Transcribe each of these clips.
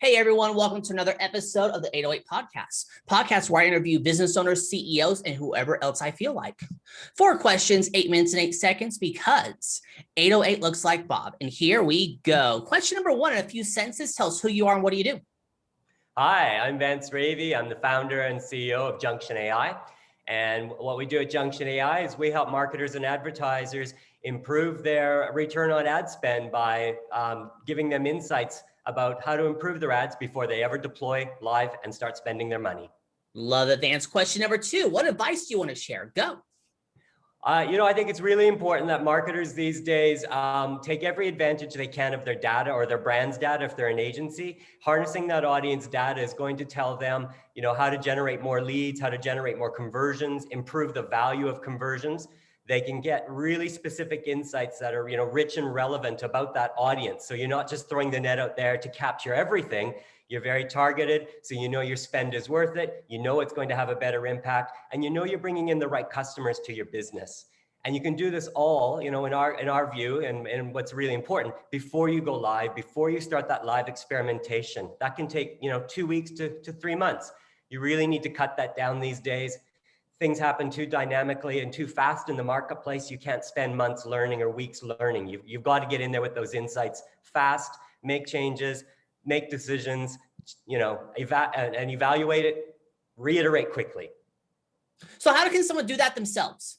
Hey everyone, welcome to another episode of the 808 podcast where I interview business owners, CEOs, and whoever else I feel like. 4 questions, 8 minutes and 8 seconds because 808 looks like Bob. And here we go. Question number 1 in a few sentences. Tell us who you are and what do you do? Hi, I'm Vance Reavie. I'm the founder and CEO of Junction AI. And what we do at Junction AI is we help marketers and advertisers improve their return on ad spend by giving them insights about how to improve their ads before they ever deploy live and start spending their money. Love it, Vance. Question number 2. What advice do you want to share? Go. I think it's really important that marketers these days take every advantage they can of their data or their brand's data if they're an agency. Harnessing that audience data is going to tell them, how to generate more leads, how to generate more conversions, improve the value of conversions. They can get really specific insights that are, rich and relevant about that audience. So you're not just throwing the net out there to capture everything. You're very targeted, so your spend is worth it, it's going to have a better impact, and you're bringing in the right customers to your business. And you can do this all, in our view, and what's really important, before you go live, before you start that live experimentation. That can take, 2 weeks to 3 months. You really need to cut that down these days. Things happen too dynamically and too fast in the marketplace. You can't spend months learning or weeks learning. You've got to get in there with those insights fast, make changes, make decisions, and evaluate it, reiterate quickly. So how can someone do that themselves?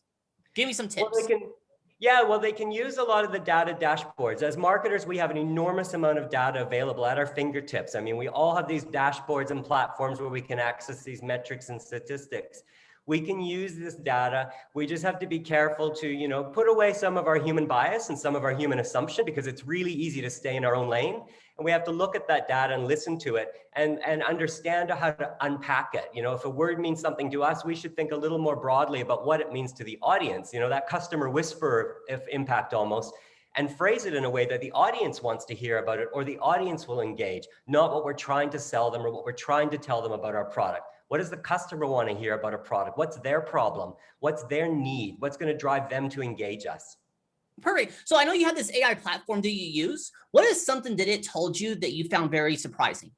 Give me some tips. They can use a lot of the data dashboards. As marketers, we have an enormous amount of data available at our fingertips. We all have these dashboards and platforms where we can access these metrics and statistics. We can use this data. We just have to be careful to, put away some of our human bias and some of our human assumption, because it's really easy to stay in our own lane. And we have to look at that data and listen to it and understand how to unpack it. If a word means something to us, we should think a little more broadly about what it means to the audience, that customer whisper of impact almost, and phrase it in a way that the audience wants to hear about it or the audience will engage, not what we're trying to sell them or what we're trying to tell them about our product. What does the customer want to hear about a product? What's their problem? What's their need? What's going to drive them to engage us? Perfect. So I know you have this AI platform that you use. What is something that it told you that you found very surprising?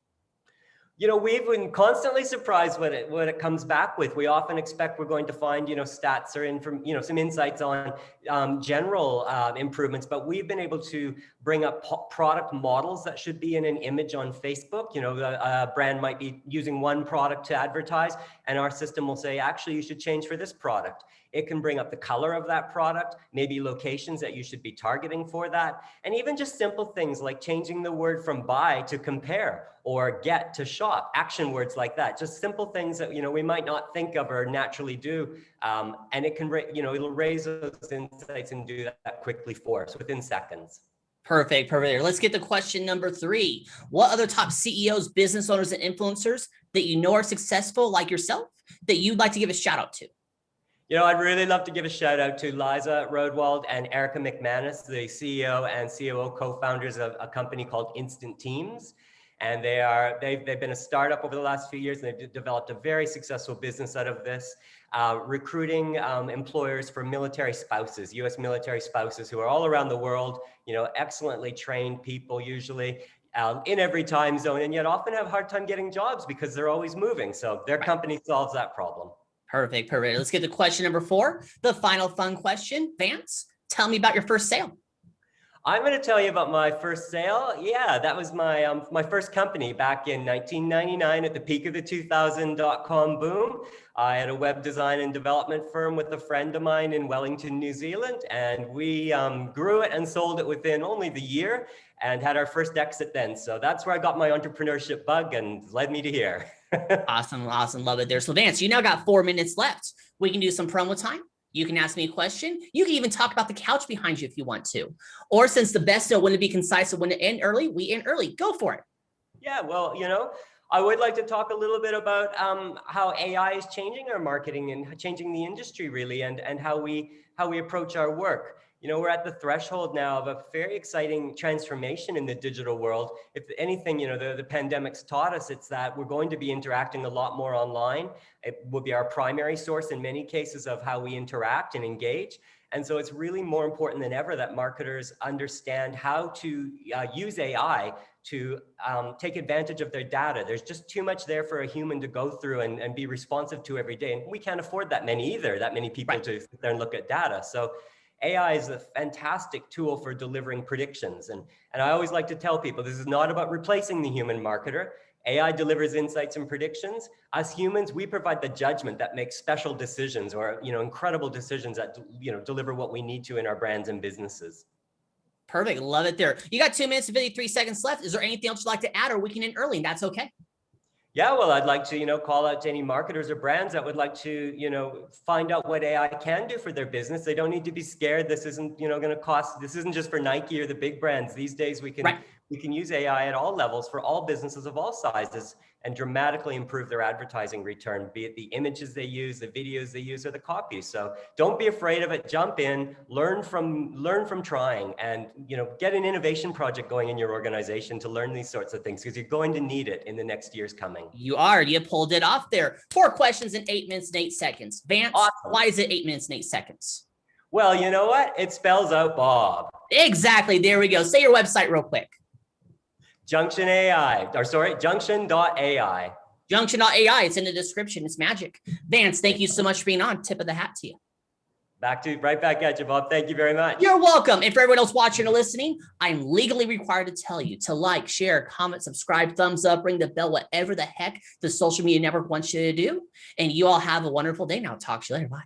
We've been constantly surprised what it comes back with. We often expect we're going to find, stats or some insights on general improvements, but we've been able to bring up product models that should be in an image on Facebook. A brand might be using one product to advertise, and our system will say, actually, you should change for this product. It can bring up the color of that product, maybe locations that you should be targeting for that, and even just simple things like changing the word from buy to compare or get to shop, action words like that. Just simple things that we might not think of or naturally do, and it can it'll raise those insights and do that quickly for us within seconds. Perfect. Let's get to question number 3. What other top CEOs, business owners, and influencers that you know are successful like yourself that you'd like to give a shout out to? I'd really love to give a shout out to Liza Rodewald and Erica McManus, the CEO and COO co-founders of a company called Instant Teams. And they've been a startup over the last few years, and they've developed a very successful business out of this, recruiting employers for military spouses, U.S. military spouses who are all around the world, excellently trained people usually in every time zone, and yet often have a hard time getting jobs because they're always moving. So their company solves that problem. Perfect. Let's get to question number 4, the final fun question. Vance, tell me about your first sale. I'm going to tell you about my first sale. Yeah, that was my first company back in 1999 at the peak of the 2000.com boom. I had a web design and development firm with a friend of mine in Wellington, New Zealand, and we grew it and sold it within only the year and had our first exit then. So that's where I got my entrepreneurship bug and led me to here. Awesome. Love it there. So Vance, you now got 4 minutes left. We can do some promo time. You can ask me a question. You can even talk about the couch behind you if you want to. Or since the best know when to be concise and when to end early, we end early. Go for it. Yeah, well, I would like to talk a little bit about how AI is changing our marketing and changing the industry really, and how we approach our work. We're at the threshold now of a very exciting transformation in the digital world. If anything, the pandemic's taught us, it's that we're going to be interacting a lot more online. It will be our primary source in many cases of how we interact and engage. And so it's really more important than ever that marketers understand how to use AI to take advantage of their data. There's just too much there for a human to go through and be responsive to every day. And we can't afford that many either, that many people to sit there and look at data. So AI is a fantastic tool for delivering predictions. And I always like to tell people, this is not about replacing the human marketer. AI delivers insights and predictions. Us humans, we provide the judgment that makes special decisions or, incredible decisions that, deliver what we need to in our brands and businesses. Perfect. Love it there. You got 2 minutes and 53 seconds left. Is there anything else you'd like to add, or we can end early and that's okay? Yeah, well, I'd like to, call out to any marketers or brands that would like to, find out what AI can do for their business. They don't need to be scared. This isn't, going to cost, this isn't just for Nike or the big brands. These days we can use AI at all levels for all businesses of all sizes and dramatically improve their advertising return, be it the images they use, the videos they use, or the copy. So don't be afraid of it. Jump in, learn from trying, and get an innovation project going in your organization to learn these sorts of things, because you're going to need it in the next years coming. You pulled it off there. 4 questions in 8 minutes and 8 seconds. Vance, awesome. Why is it 8 minutes and 8 seconds? Well, you know what? It spells out Bob. Exactly. There we go. Say your website real quick. Junction.ai. Junction.ai. Junction.ai. It's in the description. It's magic. Vance, thank you so much for being on. Tip of the hat to you. Right back at you, Bob. Thank you very much. You're welcome. And for everyone else watching or listening, I'm legally required to tell you to like, share, comment, subscribe, thumbs up, ring the bell, whatever the heck the social media network wants you to do. And you all have a wonderful day now. Talk to you later. Bye.